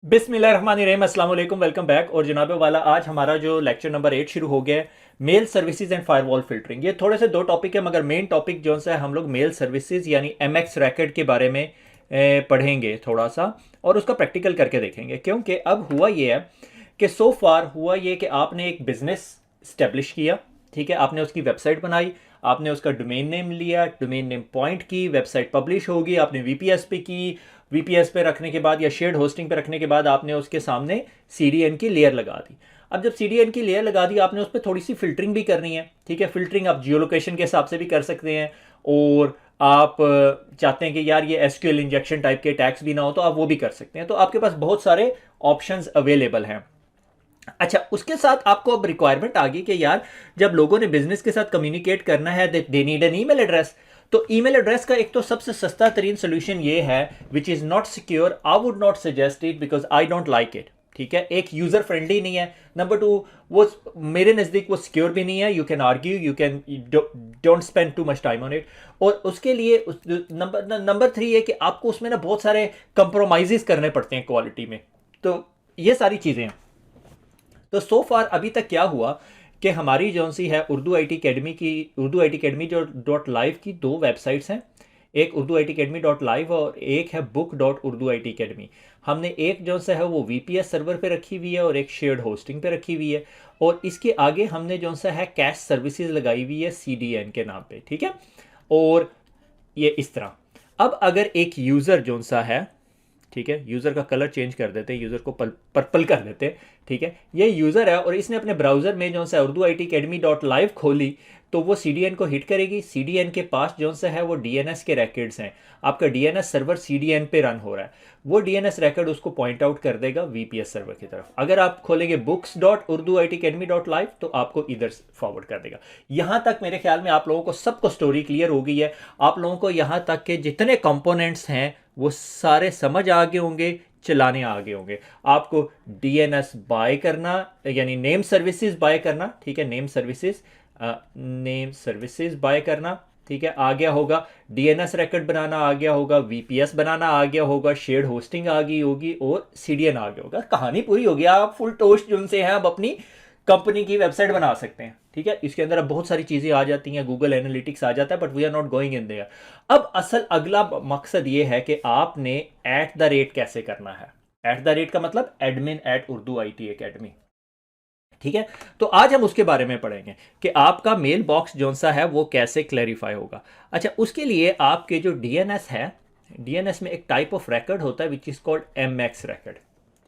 बिस्मिल्लाहिर्रहमानिर्रहीम, अस्सलाम वालेकुम, वेलकम बैक। और जनाब वाला, आज हमारा जो लेक्चर नंबर 8 शुरू हो गया है, mail services and firewall filtering. ये थोड़े से दो टॉपिक है, मगर मेन टॉपिक जो सा है हम लोग मेल सर्विसेज यानी एमएक्स रैकेट के बारे में पढ़ेंगे थोड़ा सा, और उसका प्रैक्टिकल करके देखेंगे। क्योंकि अब हुआ ये है कि सो फार हुआ ये कि आपने एक बिजनेस स्टेब्लिश किया, ठीक है, आपने उसकी वेबसाइट बनाई, आपने उसका डोमेन नेम लिया, डोमेन नेम पॉइंट की, वेबसाइट पब्लिश होगी, आपने वीपीएस पे की, वीपीएस पे रखने के बाद या शेयर्ड होस्टिंग पे रखने के बाद आपने उसके सामने सीडीएन की लेयर लगा दी। अब जब सीडीएन की लेयर लगा दी, आपने उस पर थोड़ी सी फिल्टरिंग भी करनी है, ठीक है। फिल्टरिंग आप जियो लोकेशन के हिसाब से भी कर सकते हैं, और आप चाहते हैं कि यार ये एसक्यूएल इंजेक्शन टाइप के टैग्स भी ना हो, तो आप वो भी कर सकते हैं। तो आपके पास बहुत सारे ऑप्शंस अवेलेबल हैं। अच्छा, उसके साथ आपको अब रिक्वायरमेंट आ गई कि यार जब लोगों ने बिजनेस के साथ कम्युनिकेट करना है, they need an email address. तो ईमेल एड्रेस का एक तो सबसे सस्ता तरीन सोल्यूशन ये है, which is not secure, I would not suggest it because I don't like it, ठीक है। एक यूजर फ्रेंडली नहीं है, नंबर टू वो मेरे नज़दीक वो सिक्योर भी नहीं है। You can argue, you can don't spend too much time on it. और उसके लिए नंबर 3 है कि आपको उसमें ना बहुत सारे कंप्रोमाइजेस करने पड़ते हैं क्वालिटी में। तो ये सारी चीज़ें हैं। तो सो फार अभी तक क्या हुआ कि हमारी जो सी है उर्दू आई टी अकेडमी की, उर्दू आई टी अकेडमी जो .live की दो वेबसाइट्स हैं, एक Urdu I T academy .live और एक है book .urdu I T academy. हमने एक जो सा है वो वीपीएस सर्वर पे रखी हुई है और एक शेयर्ड होस्टिंग पे रखी हुई है, और इसके आगे हमने जो सा है कैश सर्विसेज लगाई हुई है सीडीएन के नाम पे, ठीक है। और ये इस तरह, अब अगर एक यूज़र जो सा है, ठीक है, यूज़र का कलर चेंज कर देते हैं, यूज़र को पर्पल कर देते हैं, ठीक है। ये यूज़र है और इसने अपने ब्राउज़र में जो सा Urdu I T academy .live खोली, तो वो सीडीएन को हिट करेगी। सीडीएन के पास जो सा है वो डीएनएस के रैकेट्स हैं, आपका डीएनएस सर्वर सीडीएन पे रन हो रहा है, वो डीएनएस रैकेट उसको पॉइंट आउट कर देगा वीपीएस सर्वर की तरफ। अगर आप खोलेंगे books.urduitacademy.live तो आपको इधर फॉरवर्ड कर देगा। यहां तक मेरे ख्याल में आप लोगों को सबको स्टोरी क्लियर हो गई है। आप लोगों को यहां तक के जितने कंपोनेंट्स हैं वो सारे समझ आ गए होंगे, चलाने आ गए होंगे। आपको डीएनएस बाय करना यानी नेम सर्विसेज बाय करना, ठीक है, नेम सर्विसेज बाय करना, ठीक है, आ गया होगा। डीएनएस रैकेट बनाना आ गया होगा, वीपीएस बनाना आ गया होगा, शेयर्ड होस्टिंग आ गई होगी, और सीडीएन आ गया होगा। कहानी पूरी होगी। आप फुल टोस्ट जिनसे हैं अब अपनी कंपनी की वेबसाइट बना सकते हैं, ठीक है। इसके अंदर अब बहुत सारी चीजें आ जाती हैं, गूगल एनालिटिक्स आ जाता है, but we are not going in there. अब असल अगला मकसद ये है कि आपने @ कैसे करना है। @ का मतलब admin@urduitacademy, ठीक है। तो आज हम उसके बारे में पढ़ेंगे कि आपका मेल बॉक्स जो सा है वो कैसे क्लैरिफाई होगा। अच्छा, उसके लिए आपके जो डीएनएस है, डीएनएस में एक टाइप ऑफ रिकॉर्ड होता है which is called MX record,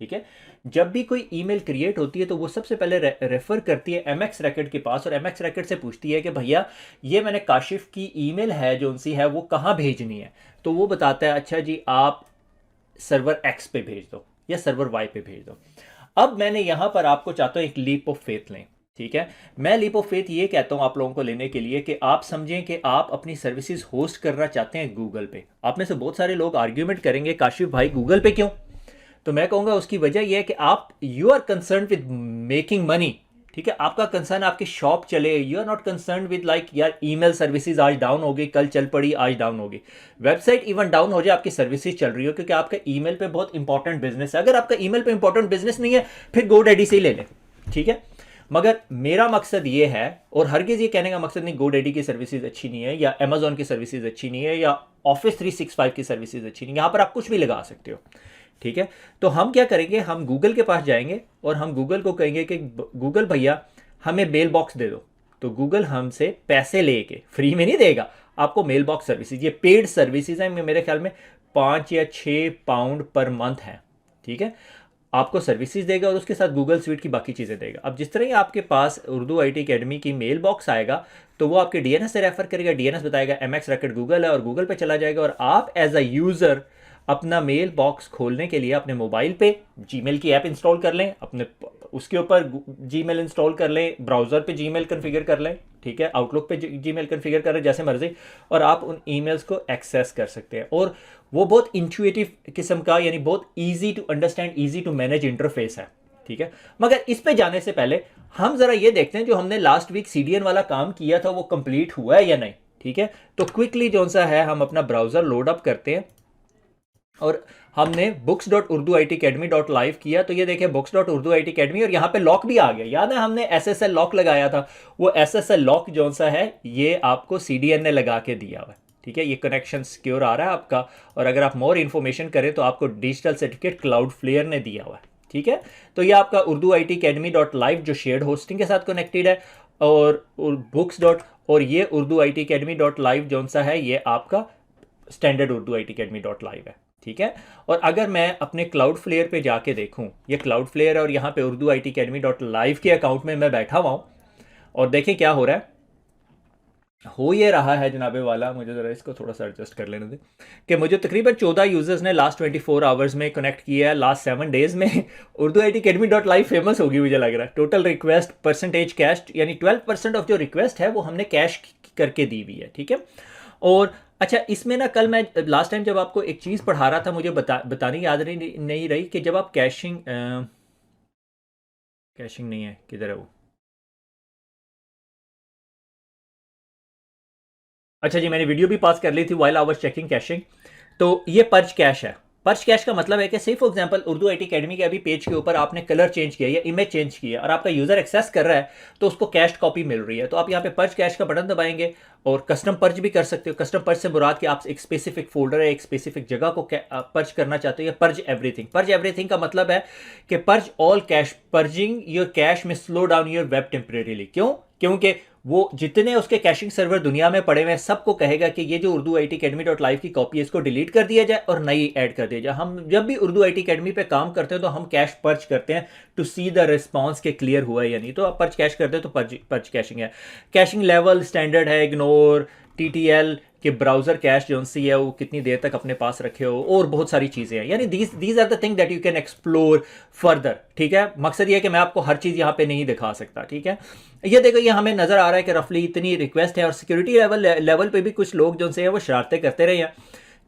ठीक है। जब भी कोई ईमेल क्रिएट होती है तो वो सबसे पहले रेफर करती है एमएक्स रैकेट के पास, और एमएक्स रैकेट से पूछती है कि भैया ये मैंने काशिफ की ईमेल है जो सी है वो कहाँ भेजनी है। तो वो बताता है अच्छा जी आप सर्वर एक्स पे भेज दो या सर्वर वाई पे भेज दो। अब मैंने यहां पर आपको चाहता हूं एक लीप ऑफ फेथ लें, ठीक है। मैं लीप ऑफ फेथ ये कहता हूं आप लोगों को लेने के लिए कि आप समझें कि आप अपनी सर्विसेज होस्ट करना चाहते हैं गूगल पे। आप में से बहुत सारे लोग आर्ग्यूमेंट करेंगे काशिफ भाई गूगल पे क्यों, तो मैं कहूंगा उसकी वजह यह है कि आप you are concern with making money, ठीक है। आपका कंसर्न आपकी शॉप चले, you are not concern with like यार ईमेल सर्विसेज आज डाउन हो गई, कल चल पड़ी, आज डाउन हो गई। वेबसाइट इवन डाउन हो जाए, आपकी सर्विसेज चल रही हो, क्योंकि आपका ईमेल पे बहुत इंपॉर्टेंट बिजनेस है। अगर आपका ईमेल पे इंपॉर्टेंट बिजनेस नहीं है फिर GoDaddy से ही ले लें, ठीक है। मगर मेरा मकसद ये है, और हरगिज ये कहने का मकसद नहीं GoDaddy की सर्विसेज अच्छी नहीं है या Amazon की सर्विसेज अच्छी नहीं है या Office 365 की सर्विसेज अच्छी नहीं है, यहां पर आप कुछ भी लगा सकते हो, ठीक है। तो हम क्या करेंगे, हम गूगल के पास जाएंगे और हम गूगल को कहेंगे कि गूगल भैया हमें मेल बॉक्स दे दो। तो गूगल हमसे पैसे लेके, फ्री में नहीं देगा आपको मेल बॉक्स सर्विसेज, ये पेड सर्विसेज हैं, मेरे ख्याल में 5 या 6 पाउंड पर मंथ है, ठीक है। आपको सर्विसेज देगा और उसके साथ गूगल स्वीट की बाकी चीज़ें देगा। अब जिस तरह ही आपके पास उर्दू आई टी अकेडमी की मेल बॉक्स आएगा तो वो आपके डीएनएस से रेफर करेगा, डीएनएस बताएगा एमएक्स रैकेट गूगल है और गूगल पे चला जाएगा, और आप एज अ यूज़र अपना मेल बॉक्स खोलने के लिए अपने मोबाइल पे जीमेल की ऐप इंस्टॉल कर लें, अपने उसके ऊपर जीमेल इंस्टॉल कर लें, ब्राउज़र पे जीमेल कन्फिगर कर लें, ठीक है, आउटलुक पे जीमेल कन्फिगर कर लें, जैसे मर्जी, और आप उन ईमेल्स को एक्सेस कर सकते हैं। और वो बहुत इंट्यूटिव किस्म का यानी बहुत easy to understand, easy to manage interface है, ठीक है। मगर इस पे जाने से पहले हम जरा ये देखते हैं जो हमने लास्ट वीक सीडीएन वाला काम किया था वो कंप्लीट हुआ है या नहीं, ठीक है। तो क्विकली जो सा है हम अपना ब्राउज़र लोड अप करते हैं और हमने books.urduitacademy.live किया, तो ये देखिए books.urduitacademy, और यहाँ पे लॉक भी आ गया। याद है हमने SSL लॉक लगाया था, वो SSL लॉक जो सा है ये आपको CDN ने लगा के दिया हुआ है, ठीक है। ये कनेक्शन सिक्योर आ रहा है आपका, और अगर आप मोर इन्फॉर्मेशन करें तो आपको डिजिटल सर्टिफिकेट क्लाउडफ्लेयर ने दिया हुआ है, ठीक है। तो ये आपका urduitacademy.live जो शेयर्ड होस्टिंग के साथ कनेक्टेड है, और बुक्स डॉट, और ये urduitacademy.live जो सा है ये आपका स्टैंडर्ड urduitacademy.live है, ठीक है। और अगर मैं अपने क्लाउड फ्लेयर पे जाके देखूं, ये क्लाउड फ्लेयर है और यहाँ पे urduitacademy.live के अकाउंट में मैं बैठा हुआ हूँ, और देखें क्या हो रहा है। हो ये रहा है जनाबे वाला, मुझे ज़रा इसको थोड़ा सा एडजस्ट कर लेने दें, कि मुझे तकरीबन 14 यूजर्स ने लास्ट 24 आवर्स में कनेक्ट किया है। लास्ट 7 डेज में urduitacademy.live फेमस होगी मुझे लग रहा है। टोटल रिक्वेस्ट परसेंटेज कैश, यानी 12% ऑफ जो रिक्वेस्ट है वो हमने कैश करके दी हुई है, ठीक है। और अच्छा, इसमें ना कल मैं लास्ट टाइम जब आपको एक चीज़ पढ़ा रहा था, मुझे बतानी याद नहीं रही कि जब आप कैशिंग नहीं है, किधर है वो, अच्छा जी, मैंने वीडियो भी पास कर ली थी while I was checking caching. तो ये पर्च कैश है। पर्च कैश का मतलब है कि से for example Urdu IT academy के अभी पेज के ऊपर आपने कलर चेंज किया या इमेज चेंज किया और आपका यूजर एक्सेस कर रहा है, तो उसको कैश कॉपी मिल रही है। तो आप यहाँ पे पर्च कैश का बटन दबाएंगे और कस्टम पर्च भी कर सकते हो। कस्टम पर्च से मुराद कि आप एक स्पेसिफिक फोल्डर है, एक स्पेसिफिक जगह को पर्च करना चाहते हो, या पर्ज एवरीथिंग। पर्ज एवरीथिंग का मतलब है कि purge all cache, purging your cache में slow down your web temporarily. क्यों? क्योंकि वो जितने उसके कैशिंग सर्वर दुनिया में पड़े हुए हैं सबको कहेगा कि ये जो Urdu I T academy dot live की कॉपी है इसको डिलीट कर दिया जाए और नई ऐड कर दिया जाए। हम जब भी उर्दू आई टी अकेडमी पे काम करते हैं तो हम कैश पर्च करते हैं टू सी द रिस्पॉन्स के क्लियर हुआ है या नहीं। तो आप पर्च कैश करते हो तो पर्च कैशिंग है। कैशिंग लेवल स्टैंडर्ड है, इग्नोर, TTL कि ब्राउजर कैश जो सी है वो कितनी देर तक अपने पास रखे हो, और बहुत सारी चीज़ें हैं। यानी these are the thing that you can explore further, ठीक है। मकसद ये है कि मैं आपको हर चीज़ यहाँ पे नहीं दिखा सकता, ठीक है। ये देखो, ये हमें नज़र आ रहा है कि रफली इतनी रिक्वेस्ट है, और सिक्योरिटी लेवल पे भी कुछ लोग जो से हैं वो शरारतें करते रहे हैं,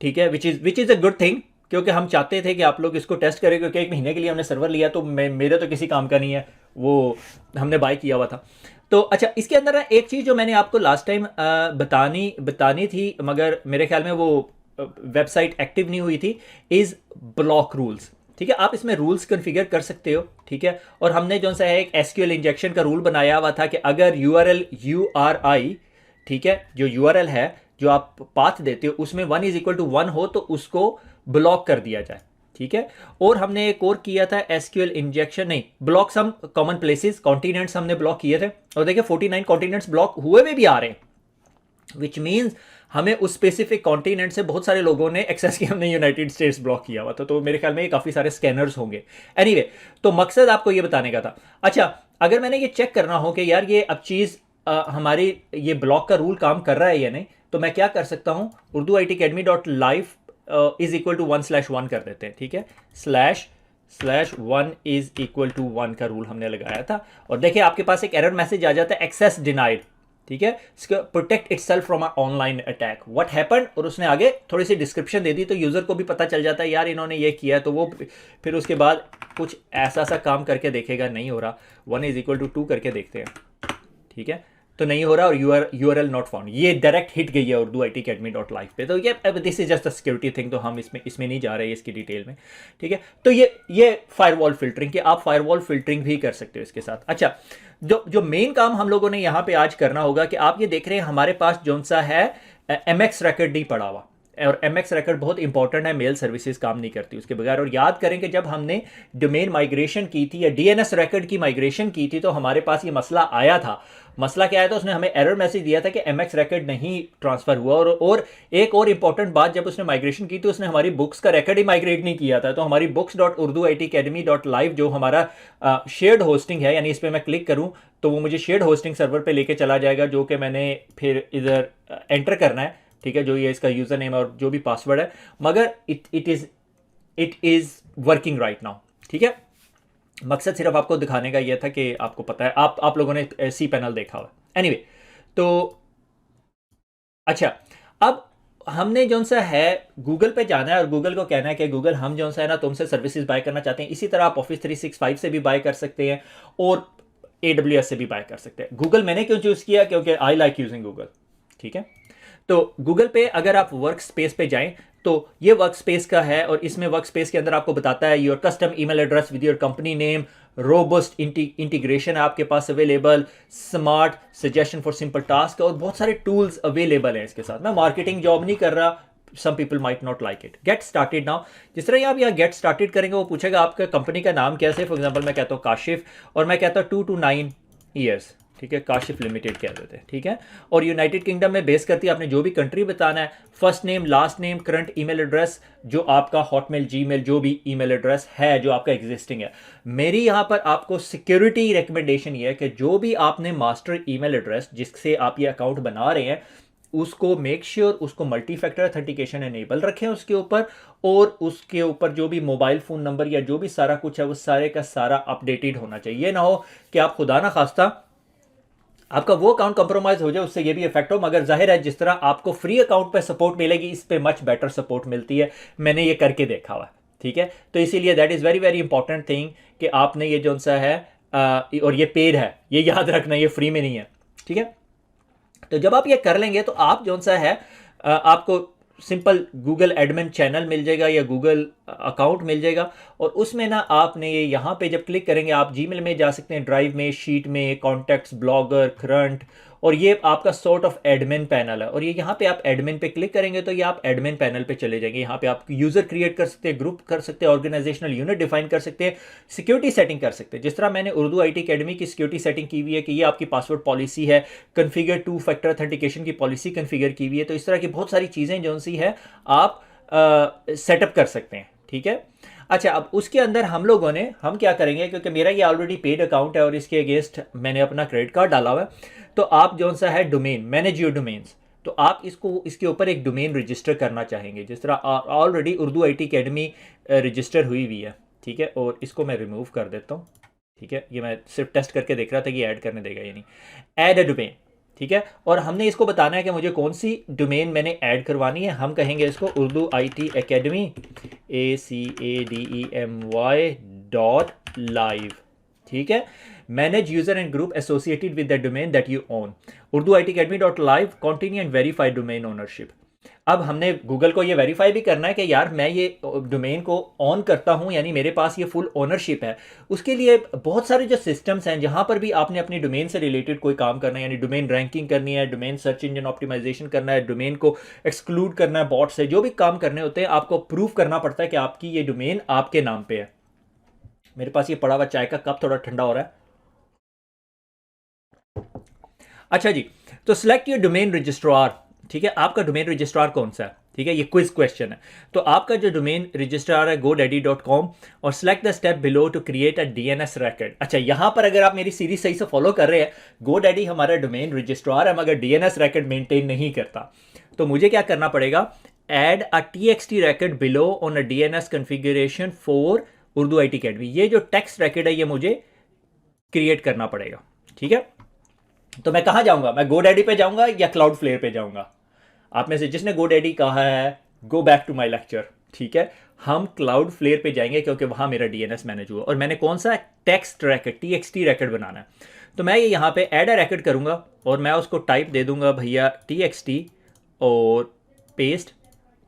ठीक है, which is a good thing, क्योंकि हम चाहते थे कि आप लोग इसको टेस्ट करें, क्योंकि 1 महीने के लिए हमने सर्वर लिया, तो मेरे तो किसी काम का नहीं है, वो हमने बाय किया हुआ था। तो अच्छा, इसके अंदर एक चीज़ जो मैंने आपको लास्ट टाइम बतानी थी, मगर मेरे ख्याल में वो वेबसाइट एक्टिव नहीं हुई थी, इज़ ब्लॉक रूल्स, ठीक है। आप इसमें रूल्स कॉन्फ़िगर कर सकते हो, ठीक है। और हमने जो सा है एक SQL इंजेक्शन का रूल बनाया हुआ था कि अगर URI, ठीक है, जो URL है जो आप पाथ देते हो उसमें 1 = 1 हो तो उसको ब्लॉक कर दिया जाए, ठीक है। और हमने एक और किया था SQL इंजेक्शन, नहीं, block some common places, continents हमने ब्लॉक किए थे, और देखिए 49 कॉन्टिनेंट्स ब्लॉक हुए भी आ रहे हैं, विच मीन्स हमें उस स्पेसिफिक कॉन्टिनेंट से बहुत सारे लोगों ने एक्सेस किया। हमने यूनाइटेड स्टेट्स ब्लॉक किया हुआ था, तो मेरे ख्याल में ये काफ़ी सारे स्कैनर्स होंगे। एनीवे, तो मकसद आपको ये बताने का था। अच्छा, अगर मैंने ये चेक करना हो कि यार ये अब चीज़ हमारी ये ब्लॉक का रूल काम कर रहा है या नहीं, तो मैं क्या कर सकता हूँ, urduitacademy.live =1/1 कर देते हैं, ठीक है। /1 =1 का रूल हमने लगाया था, और देखिए आपके पास एक एरर मैसेज आ जाता है, एक्सेस डिनाइड, ठीक है। Protect itself from a online attack, what happened, और उसने आगे थोड़ी सी डिस्क्रिप्शन दे दी, तो यूजर को भी पता चल जाता है यार इन्होंने ये किया, तो वो फिर उसके बाद कुछ ऐसा सा काम करके देखेगा, नहीं हो रहा, 1 = 2 करके देखते हैं, ठीक है, तो नहीं हो रहा, और URL नॉट फाउंड, ये डायरेक्ट हिट गई है urduitacademy.live पे। तो ये अब this is just a security thing, तो हम इसमें नहीं जा रहे इसकी डिटेल में, ठीक है। तो ये फायरवॉल फिल्टरिंग, कि आप फायरवॉल फिल्टरिंग भी कर सकते हो इसके साथ। अच्छा, जो मेन काम हम लोगों ने यहाँ पे आज करना होगा, कि आप ये देख रहे हैं हमारे पास जोन सा है MX record नहीं पड़ा हुआ, और MX record बहुत इंपॉर्टेंट है, मेल सर्विसेज काम नहीं करती उसके बगैर। और याद करें कि जब हमने डोमेन माइग्रेशन की थी या DNS record की माइग्रेशन की थी, तो हमारे पास ये मसला आया था। मसला क्या आया था, उसने हमें एरर मैसेज दिया था कि MX record नहीं ट्रांसफर हुआ, और एक और इंपॉर्टेंट बात, जब उसने माइग्रेशन की थी उसने हमारी बुक्स का रिकॉर्ड ही माइग्रेट नहीं किया था। तो हमारी books.urduitacademy.live जो हमारा शेयर्ड होस्टिंग है, यानी इस पर मैं क्लिक करूं तो वो मुझे शेयर्ड होस्टिंग सर्वर पे लेके चला जाएगा, जो कि मैंने फिर इधर एंटर करना है, ठीक है, जो ये इसका यूजर नेम और जो भी पासवर्ड है, मगर it is working right now, ठीक है। मकसद सिर्फ आपको दिखाने का यह था कि आपको पता है, आप लोगों ने cPanel देखा हुआ। एनीवे, तो अच्छा, अब हमने जो सा है गूगल पे जाना है और गूगल को कहना है कि गूगल, हम जो सा है ना तुमसे सर्विसेज बाय करना चाहते हैं। इसी तरह आप Office 365 से भी बाय कर सकते हैं और AWS से भी बाय कर सकते हैं। गूगल मैंने क्यों चूज किया, क्योंकि आई लाइक यूजिंग गूगल, ठीक है। तो गूगल पे अगर आप वर्क स्पेस पे जाएं तो ये वर्क स्पेस का है, और इसमें वर्क स्पेस के अंदर आपको बताता है your custom email address with your company name, robust integration है आपके पास available, smart suggestion for simple task, और बहुत सारे टूल्स अवेलेबल हैं इसके साथ। मैं मार्केटिंग जॉब नहीं कर रहा, some people might not like it. Get started now, जिस तरह आप यहाँ गेट स्टार्टेड करेंगे वो पूछेगा आपका कंपनी का नाम कैसे। फॉर एग्जांपल मैं कहता हूँ काशिफ, और मैं कहता हूँ 2 to 9 ईयर्स, ठीक है, काशिफ लिमिटेड कह देते हैं, ठीक है। और यूनाइटेड किंगडम में बेस करती है, आपने जो भी कंट्री बताना है, first name, last name, current email address, जो आपका हॉटमेल, जीमेल, जो भी ईमेल एड्रेस है जो आपका एग्जिस्टिंग है। मेरी यहाँ पर आपको सिक्योरिटी रिकमेंडेशन ये है कि जो भी आपने मास्टर ईमेल एड्रेस जिससे आप ये अकाउंट बना रहे हैं, उसको मेक श्योर उसको मल्टी फैक्टर ऑथेंटिकेशन एनेबल रखें उसके ऊपर, और उसके ऊपर जो भी मोबाइल फोन नंबर या जो भी सारा कुछ है वो सारे का सारा अपडेटेड होना चाहिए। ये ना हो कि आप खुदा ना खास्ता आपका वो अकाउंट कंप्रोमाइज हो जाए, उससे ये भी इफेक्ट हो। मगर जाहिर है जिस तरह आपको फ्री अकाउंट पे सपोर्ट मिलेगी, इस पे मच बेटर सपोर्ट मिलती है, मैंने ये करके देखा हुआ, ठीक है। तो इसीलिए that is very very important thing कि आपने ये जो सा है और ये पेड है, ये याद रखना, ये फ्री में नहीं है, ठीक है। तो जब आप ये कर लेंगे तो आप जो सा है आपको सिंपल गूगल एडमिन चैनल मिल जाएगा या गूगल अकाउंट मिल जाएगा, और उसमें ना आपने ये यहाँ पे जब क्लिक करेंगे आप जीमेल में जा सकते हैं, ड्राइव में, शीट में, कॉन्टैक्ट्स, ब्लॉगर, करंट, और ये आपका सॉर्ट ऑफ एडमिन पैनल है। और ये यहाँ पे आप एडमिन पे क्लिक करेंगे तो ये आप एडमिन पैनल पे चले जाएंगे। यहाँ पे आप यूजर क्रिएट कर सकते हैं, ग्रुप कर सकते हैं, ऑर्गेनाइजेशनल यूनिट डिफाइन कर सकते हैं, सिक्योरिटी सेटिंग कर सकते हैं। जिस तरह मैंने उर्दू IT अकेडमी की सिक्योरिटी सेटिंग की हुई है कि ये आपकी पासवर्ड पॉलिसी है, कन्फिगर 2 फैक्टर ऑथेंटिकेशन की पॉलिसी कन्फिगर की हुई है। तो इस तरह की बहुत सारी चीज़ें जो सी है आप सेटअप कर सकते हैं, ठीक है। अच्छा, अब उसके अंदर हम क्या करेंगे, क्योंकि मेरा ये ऑलरेडी पेड अकाउंट है और इसके अगेंस्ट मैंने अपना क्रेडिट कार्ड डाला हुआ है, तो आप जो सा है डोमेन, मैनेज योर डोमेन्स, तो आप इसके ऊपर एक डोमेन रजिस्टर करना चाहेंगे। जिस तरह already Urdu IT academy register हुई हुई है, ठीक है। और इसको मैं रिमूव कर देता हूँ, ठीक है। ये मैं सिर्फ टेस्ट करके देख रहा था कि ऐड करने देगा या नहीं। ऐड अ डोमेन, ठीक है। और हमने इसको बताना है कि मुझे कौन सी डोमेन मैंने ऐड करवानी है। हम कहेंगे इसको उर्दू IT अकेडमी ACADEMY.live, ठीक है। Manage user and group associated with the domain that you own, Urdu IT academy.live, continue and verify domain ownership. अब हमने गूगल को ये वेरीफाई भी करना है कि यार मैं ये डोमेन को ऑन करता हूं, यानी मेरे पास ये फुल ओनरशिप है। उसके लिए बहुत सारे जो सिस्टम्स हैं जहां पर भी आपने अपनी डोमेन से रिलेटेड कोई काम करना है, यानी डोमेन रैंकिंग करनी है, डोमेन सर्च इंजन ऑप्टिमाइजेशन करना है, डोमेन को एक्सक्लूड करना है बॉट से, जो भी काम करने होते हैं आपको प्रूफ करना पड़ता है कि आपकी ये डोमेन आपके नाम पे है। मेरे पास ये पड़ा हुआ चाय का कप थोड़ा ठंडा हो रहा है। अच्छा जी, तो सिलेक्ट योर डोमेन रजिस्ट्रार, ठीक है। आपका डोमेन रजिस्ट्रार कौन सा है, ठीक है, ये क्विज क्वेश्चन है। तो आपका जो डोमेन रजिस्ट्रार है godaddy.com, और select the step below to create a DNS record। अच्छा, यहां पर अगर आप मेरी सीरीज सही से फॉलो कर रहे हैं, godaddy हमारा डोमेन रजिस्ट्रार है मगर DNS record मेंटेन नहीं करता। तो मुझे क्या करना पड़ेगा, add a TXT record below on a DNS configuration for Urdu IT academy. ये जो टेक्स्ट record है ये मुझे क्रिएट करना पड़ेगा, ठीक है। तो मैं कहां जाऊंगा, मैं GoDaddy पे जाऊंगा या Cloudflare पे जाऊंगा? आप में से जिसने GoDaddy कहा है, go back to my lecture, ठीक है। हम Cloudflare पे जाएंगे क्योंकि वहां मेरा DNS मैनेज हुआ, और मैंने कौन सा टेक्स्ट रैकेट TXT रैकेट बनाना है। तो मैं ये यहाँ पे ऐड अ रैकेट करूंगा और मैं उसको टाइप दे दूंगा भैया TXT और पेस्ट,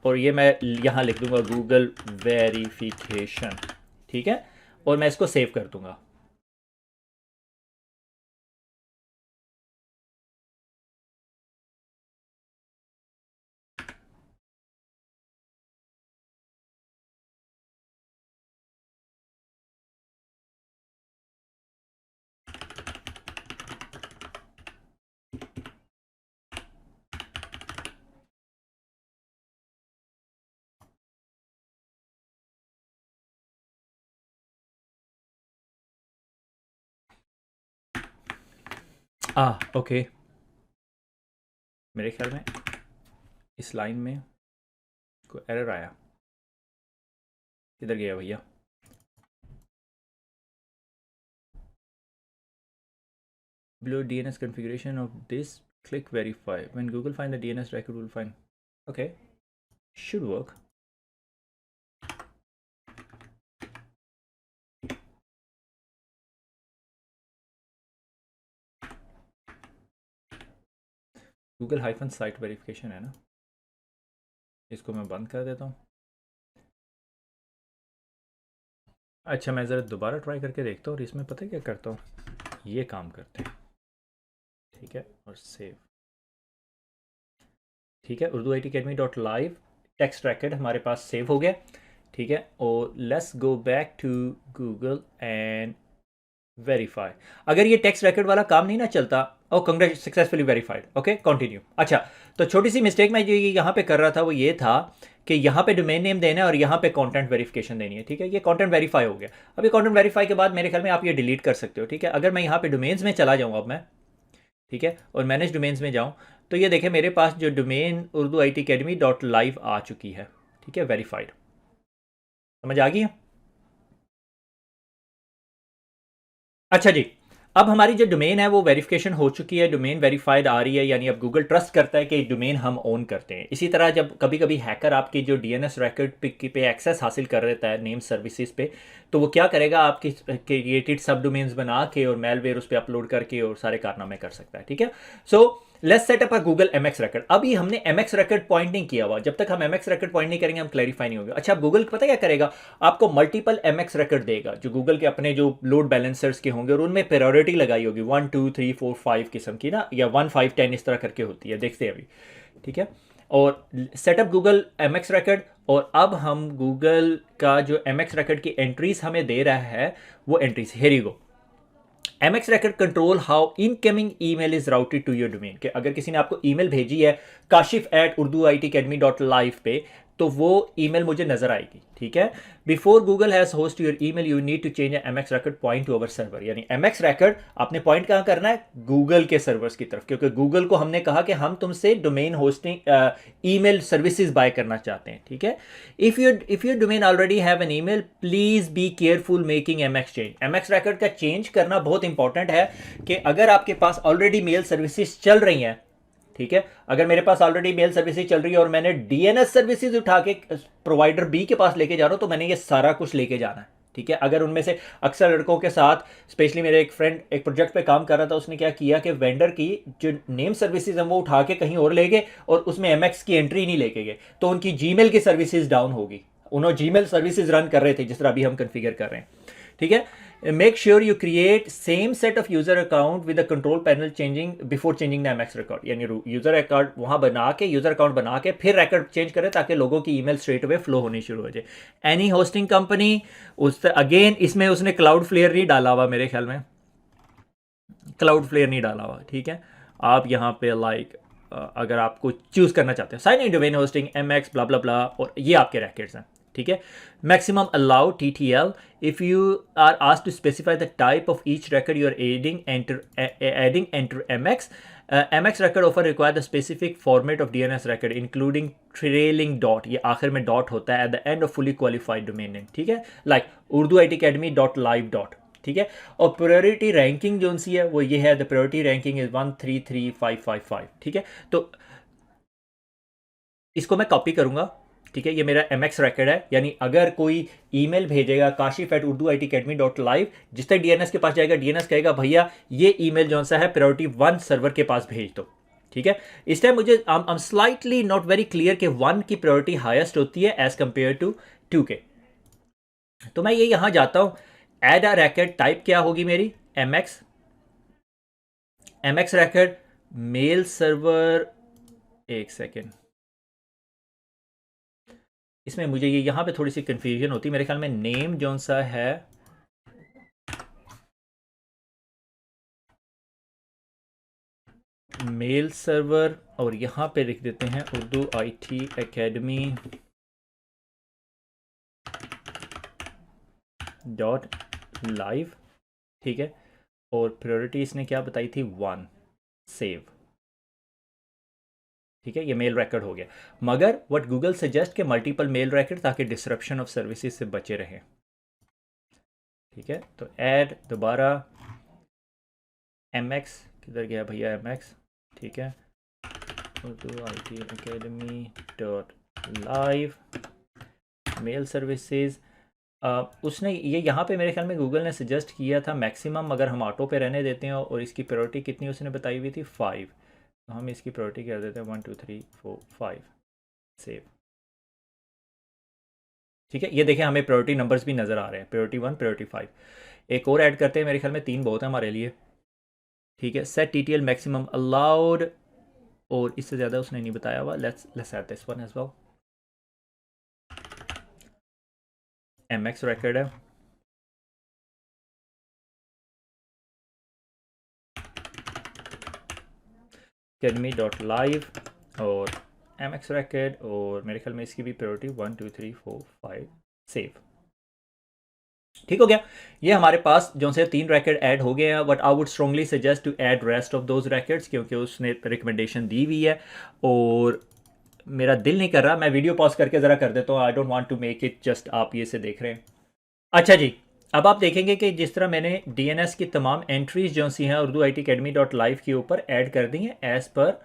और ये मैं यहाँ लिख दूंगा गूगल वेरिफिकेशन, ठीक है। और मैं इसको सेव कर दूंगा। ओके, मेरे ख्याल में इस लाइन में कोई एरर आया, किधर गया भैया। Below DNS configuration of this, click verify. When Google find the DNS record, will find. Okay, should work. Google hyphen site verification है ना, इसको मैं बंद कर देता हूँ। अच्छा मैं ज़रा दोबारा ट्राई करके देखता हूँ और इसमें पता है क्या करता हूँ, ये काम करते हैं, ठीक है, और सेव। ठीक है, Urdu IT academy dot live text record हमारे पास सेव हो गया। ठीक है, और let's go back to Google and verify. अगर ये टेक्स्ट रैकेट वाला काम नहीं ना चलता, oh congrats successfully verified, okay continue. अच्छा, तो छोटी सी मिस्टेक मैं जो यहाँ पे कर रहा था वो ये था कि यहाँ पे डोमेन नेम देना है और यहाँ पे कंटेंट वेरिफिकेशन देनी है। ठीक है, ये कंटेंट वेरीफाई हो गया। अभी कंटेंट वेरीफाई के बाद मेरे ख्याल में आप ये डिलीट कर सकते हो। ठीक है, अगर मैं यहाँ पे डोमेन्स में चला जाऊँ अब मैं, ठीक है, और मैनेज डोमेन्स में जाऊँ, तो ये देखें मेरे पास जो domain Urdu IT academy dot live आ चुकी है। ठीक है, वेरीफाइड, समझ आ गई है। अच्छा जी, अब हमारी जो डोमेन है वो वेरिफिकेशन हो चुकी है, डोमेन वेरीफाइड आ रही है, यानी अब गूगल ट्रस्ट करता है कि डोमेन हम ओन करते हैं। इसी तरह जब कभी कभी हैकर आपकी जो DNS रैकेट पे एक्सेस हासिल कर लेता है नेम सर्विसेज पे, तो वो क्या करेगा, आपकी क्रिएटेड सब डोमेन्स बना के और मेलवेयर उस पर अपलोड करके और सारे कारनामे कर सकता है। ठीक है, so let's set up a Google MX racket. अभी हमने MX रैकेट पॉइंट नहीं किया हुआ, जब तक हम MX रैकेट पॉइंट नहीं करेंगे हम क्लैरिफाई नहीं होगा। अच्छा, गूगल पता क्या करेगा, आपको मल्टीपल MX रैकेट देगा जो गूगल के अपने जो लोड बैलेंसर्स के होंगे, और उनमें प्रायोरिटी लगाई होगी 1 2 3 4 5 किस्म की ना, या 1 5 10 इस तरह करके होती है, देखते हैं अभी। ठीक है, और सेटअप गूगल MX रैकेट, और अब हम गूगल का जो MX रैकेट की एंट्रीज हमें दे रहा है वो entries, here you go. MX record control how incoming email is routed to your domain, कि अगर किसी ने आपको ईमेल भेजी है kashif@urduitacademy.live पे, तो वो ईमेल मुझे नजर आएगी। ठीक है, before Google has host your email you need to change MX record point to our server, यानी MX रैकेट आपने पॉइंट कहाँ करना है, गूगल के सर्वर्स की तरफ, क्योंकि गूगल को हमने कहा कि हम तुमसे domain hosting email services by करना चाहते हैं। ठीक है, if your domain already have an email please be careful making MX change. MX racket का चेंज करना बहुत इंपॉर्टेंट है कि अगर आपके पास ऑलरेडी मेल सर्विसेज चल रही हैं, ठीक है, अगर मेरे पास ऑलरेडी मेल सर्विसेज चल रही है और मैंने DNS सर्विसेज उठा के प्रोवाइडर B के पास लेके जा रहा हूं, तो मैंने ये सारा कुछ लेके जाना है। ठीक है, अगर उनमें से अक्सर लड़कों के साथ, स्पेशली मेरे एक फ्रेंड एक प्रोजेक्ट पे काम कर रहा था, उसने क्या किया कि वेंडर की जो नेम सर्विसेज हैं वो उठा के कहीं और ले गए और उसमें MX की एंट्री नहीं लेके गए, तो उनकी जीमेल की सर्विसेज डाउन होगी। उन्होंने जीमेल सर्विसेज रन कर रहे थे जिस तरह अभी हम कन्फिगर कर रहे हैं। ठीक है, make sure you create same set of user account with the control panel changing before changing the MX record, यानी यूजर अकाउंट वहां बना के, यूजर अकाउंट बना के फिर रिकॉर्ड चेंज करें ताकि लोगों की ईमेल स्ट्रेट अवे फ्लो होनी शुरू हो जाए। एनी होस्टिंग कंपनी, उस अगेन इसमें उसने क्लाउड फ्लेयर नहीं डाला हुआ, मेरे ख्याल में क्लाउड फ्लेयर नहीं डाला हुआ। ठीक है, आप यहाँ पे लाइक अगर आपको चूज करना चाहते हैं sign in domain hosting MX blah blah blah, और ये आपके रैकेट्स हैं। ठीक है, maximum allow TTL if you are asked to specify the type of each record you are adding enter MX. MX record often require the specific format of DNS record including trailing dot, ये आखिर में dot होता है at the end of fully qualified domain name। ठीक है, like urduitacademy.live. ठीक है, और प्रायोरिटी रैंकिंग जो सी है वो ये है, द प्रायोरिटी रैंकिंग इज 133555। ठीक है, तो इसको मैं कॉपी करूंगा। ठीक है, ये मेरा MX रैकेट है, यानी अगर कोई ईमेल भेजेगा kashif@urduitacademy.live, जिस तक DNS के पास जाएगा, DNS कहेगा भैया ये ईमेल जो सा है प्रायोरिटी 1 सर्वर के पास भेज दो। ठीक है, इस टाइम मुझे I'm slightly not very clear कि 1 की प्रायोरिटी हाईएस्ट होती है एज कंपेयर टू 2 के। तो मैं ये यहां जाता हूं, एड अ रैकेट, टाइप क्या होगी मेरी MX रैकेट मेल सर्वर। एक सेकेंड, इसमें मुझे ये यहाँ पे थोड़ी सी कंफ्यूजन होती है, मेरे ख्याल में नेम जो सा है मेल सर्वर, और यहाँ पे लिख देते हैं Urdu IT academy dot live. ठीक है, और प्रायोरिटी इसने क्या बताई थी 1, सेव। ठीक है, ये मेल रैकेट हो गया, मगर व्हाट गूगल सजेस्ट के मल्टीपल मेल रैकेट ताकि डिसरप्शन ऑफ सर्विसेज से बचे रहें। ठीक है, तो ऐड दोबारा MX, किधर गया भैया MX। ठीक है, Urdu IT academy dot live mail services. उसने ये यहाँ पे मेरे ख्याल में गूगल ने सजेस्ट किया था मैक्सिमम, अगर हम ऑटो पे रहने देते हैं, और इसकी प्रायोरिटी कितनी उसने बताई हुई थी 5। हम इसकी प्रायोरिटी कर देते हैं 1 2 3 4 5 सेव। ठीक है, ये देखें हमें प्रायोरिटी नंबर्स भी नज़र आ रहे हैं, प्रायोरिटी 1 प्रायोरिटी 5। एक और ऐड करते हैं, मेरे ख्याल में 3 बहुत है हमारे लिए। ठीक है, सेट टीटीएल मैक्सिमम अलाउड, और इससे ज़्यादा उसने नहीं बताया हुआ। Let's add this one as well. MX record है, academy.live और एमएक्स रिकॉर्ड, और मेरे ख्याल में इसकी भी प्रायोरिटी 1 2 3 4 5 सेव। ठीक हो गया, ये हमारे पास जो से 3 रैकेट ऐड हो गए हैं, but I would strongly suggest to add rest of those records, क्योंकि उसने रिकमेंडेशन दी हुई है और मेरा दिल नहीं कर रहा। मैं वीडियो पॉज करके ज़रा कर देता हूँ, I don't want to make it just आप ये से देख रहे हैं। अच्छा जी, अब आप देखेंगे कि जिस तरह मैंने डीएनएस की तमाम एंट्रीज जो सी हैं Urdu I T academy dot live के ऊपर ऐड कर दी हैं एज पर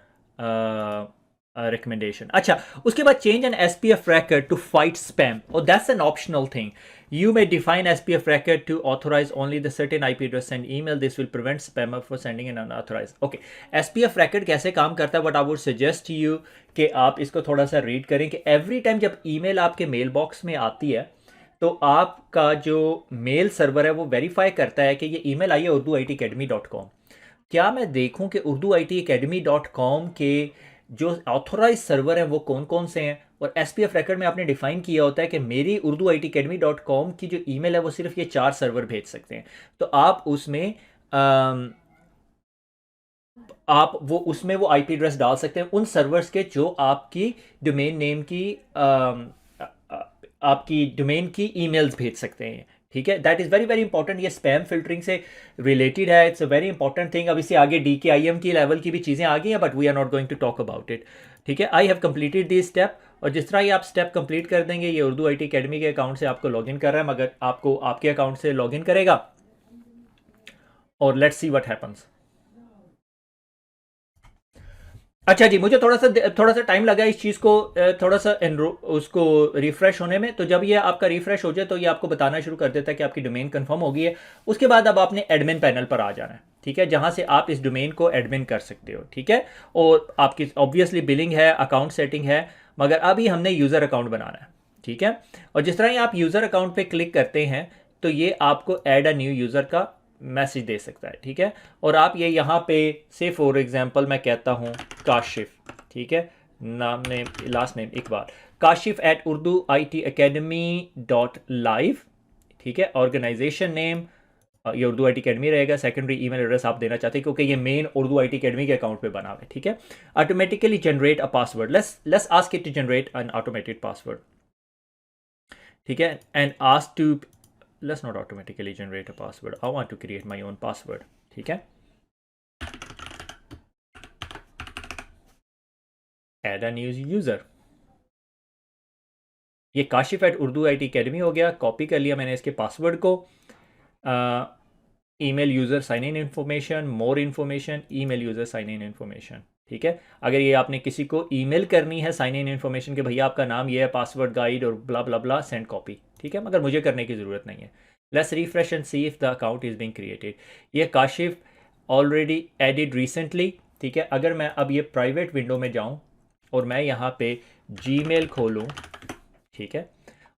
रिकमेंडेशन। अच्छा, उसके बाद change an S P F record to fight spam, और that's an optional thing. You may define SPF record to authorize only the certain IP address and email. This will prevent spammer for sending an unauthorized. Okay, SPF record कैसे काम करता है? But I would suggest you कि आप इसको थोड़ा सा read करें कि एवरी टाइम जब ईमेल आपके मेल बॉक्स में आती है तो आपका जो मेल सर्वर है वो वेरीफाई करता है कि ये ईमेल आई है urduitacademy.com। क्या मैं देखूं कि urduitacademy.com के जो ऑथोराइज सर्वर हैं वो कौन कौन से हैं, और एसपीएफ रिकॉर्ड में आपने डिफाइन किया होता है कि मेरी urduitacademy.com की जो ईमेल है वो सिर्फ ये 4 सर्वर भेज सकते हैं। तो आप उसमें आप वो आईपी एड्रेस डाल सकते हैं उन सर्वर्स के जो आपकी डोमेन नेम की आपकी डोमेन की ईमेल्स भेज सकते हैं। ठीक है, that is very very important. ये स्पैम फिल्टरिंग से रिलेटेड है, it's a very important thing. अब इससे आगे DKIM की लेवल की भी चीज़ें आ गई हैं, but we are not going to talk about it. ठीक है, I have completed this step, और जिस तरह ये आप स्टेप कंप्लीट कर देंगे, ये उर्दू IT अकेडमी के अकाउंट से आपको लॉगिन कर रहा है, मगर आपको आपके अकाउंट से लॉगिन करेगा, और लेट्स सी व्हाट हैपन्स। अच्छा जी, मुझे थोड़ा सा टाइम लगा इस चीज़ को थोड़ा सा उसको रिफ्रेश होने में। तो जब ये आपका रिफ्रेश हो जाए तो ये आपको बताना शुरू कर देता है कि आपकी डोमेन कंफर्म हो गई है। उसके बाद अब आपने एडमिन पैनल पर आ जाना है, ठीक है, जहां से आप इस डोमेन को एडमिन कर सकते हो। ठीक है, और आपकी ऑब्वियसली बिलिंग है, अकाउंट सेटिंग है, मगर अभी हमने यूज़र अकाउंट बनाना है। ठीक है, और जिस तरह ही आप यूज़र अकाउंट पे क्लिक करते हैं तो ये आपको ऐड अ न्यू यूज़र का मैसेज दे सकता है। ठीक है, और आप ये यहाँ पे से फॉर एग्जांपल मैं कहता हूँ काशिफ, ठीक है, नाम name last name Iqbal, Kashif at urduitacademy.live। ठीक है, ऑर्गेनाइजेशन नेम ये उर्दू IT अकेडमी रहेगा। सेकेंडरी ईमेल एड्रेस आप देना चाहते हैं क्योंकि ये मेन उर्दू IT अकेडमी के अकाउंट पे बना हुआ है। ठीक है, automatically generate a password, let's ask it to generate an automated password. ठीक है, and ask to let's not automatically generate a password, I want to create my own password। ठीक है, add a new user। ये Kashif at Urdu IT academy हो गया, copy कर लिया मैंने इसके पासवर्ड को। Email user sign in information, more information, email user sign in information. ठीक है, अगर ये आपने किसी को ईमेल करनी है साइन इन इन्फॉर्मेशन कि भैया आपका नाम ये है, पासवर्ड गाइड और ब्ला ब्ला ब्ला, सेंड कॉपी। ठीक है, मगर मुझे करने की ज़रूरत नहीं है। Let's refresh and C if the account is being created. ये काशिफ ऑलरेडी एडिड रिसेंटली। ठीक है, अगर मैं अब ये प्राइवेट विंडो में जाऊँ और मैं यहाँ पे जीमेल खोलूँ, ठीक है,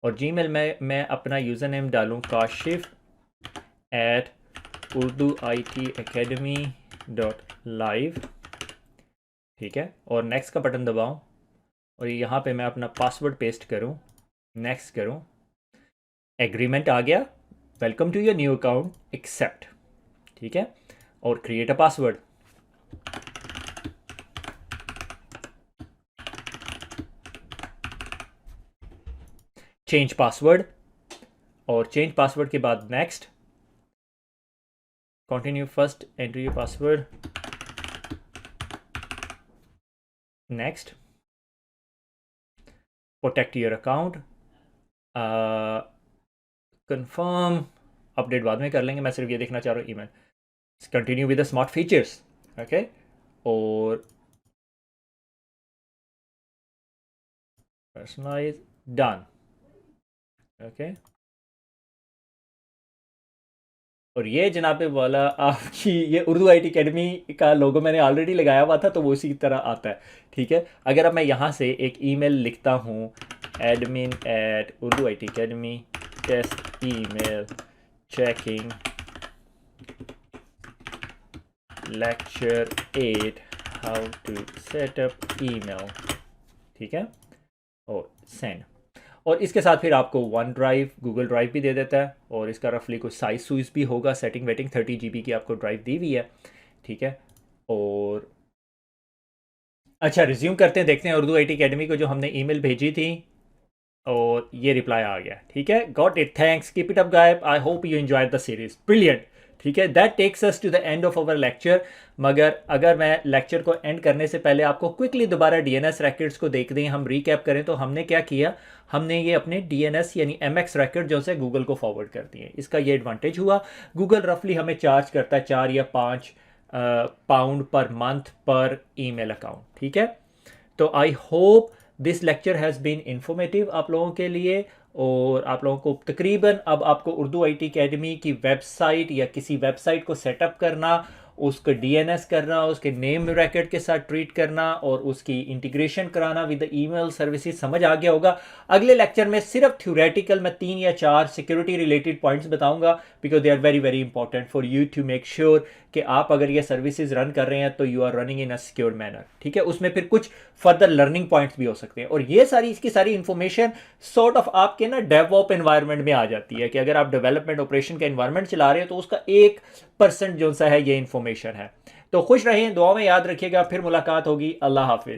और जीमेल में मैं अपना यूज़र नेम डालूँ काशिफ एट urduitacademy.live। ठीक है, और नेक्स्ट का बटन दबाऊं और यहाँ पे मैं अपना पासवर्ड पेस्ट करूँ, नेक्स्ट करूँ, एग्रीमेंट आ गया, welcome to your new account, accept. ठीक है, और create a password. Change password, और चेंज पासवर्ड के बाद next, continue, first enter your password, next, protect your account, confirm, update बाद में कर लेंगे, मैं सिर्फ ये देखना चाह रहा हूँ email, continue with the smart features. Okay, और personalize, done। ओके, और ये जनाबे वाला आपकी ये उर्दू IT अकेडमी का लोगो मैंने ऑलरेडी लगाया हुआ था, तो वो उसी की तरह आता है। ठीक है, अगर अब मैं यहाँ से एक ईमेल लिखता हूँ admin@urduitacademy test email checking lecture 8 how to set up email, ठीक है, और सेंड। और इसके साथ फिर आपको वन ड्राइव गूगल ड्राइव भी दे देता है, और इसका रफली कोई साइज सुइज भी होगा, सेटिंग वेटिंग 30 GB की आपको ड्राइव दी हुई है। ठीक है, और अच्छा रिज्यूम करते हैं, देखते हैं उर्दू IT अकेडमी को जो हमने ईमेल भेजी थी, और ये रिप्लाई आ गया। ठीक है, got it, thanks, keep it up गायब, I hope you enjoyed the series, brilliant. ठीक है, that takes us to the end of our lecture. मगर अगर मैं लेक्चर को एंड करने से पहले आपको क्विकली दोबारा DNS रैकेट्स को देख दें, हम रिकैप करें तो हमने क्या किया, हमने ये अपने DNS यानी MX रैकेट जो से गूगल को फॉरवर्ड कर दिए। इसका ये एडवांटेज हुआ, गूगल रफली हमें चार्ज करता है 4 या 5 पाउंड पर मंथ पर ईमेल अकाउंट। ठीक है, तो I hope this lecture has been informative आप लोगों के लिए, और आप लोगों को तकरीबन अब आपको उर्दू IT अकेडमी की वेबसाइट या किसी वेबसाइट को सेटअप करना, उसको DNS करना, उसके नेम रैकेट के साथ ट्रीट करना, और उसकी इंटीग्रेशन कराना विद द ईमेल सर्विसेज समझ आ गया होगा। अगले लेक्चर में सिर्फ थ्योरेटिकल मैं 3 या 4 सिक्योरिटी रिलेटेड पॉइंट्स बताऊंगा, because they are very very important for you to make sure कि आप अगर ये सर्विसेज रन कर रहे हैं तो you are running in a secure manner. ठीक है, उसमें फिर कुछ फर्दर लर्निंग पॉइंट्स भी हो सकते हैं, और ये सारी इसकी सारी इंफॉर्मेशन सॉर्ट ऑफ आपके ना डेवऑप एनवायरनमेंट में आ जाती है, कि अगर आप डेवलपमेंट ऑपरेशन का एनवायरनमेंट चला रहे हो तो उसका 1% जो सा है ये इंफॉर्मेशन है। तो खुश रहें, दुआ में याद रखिएगा, फिर मुलाकात होगी, अल्लाह हाफिज।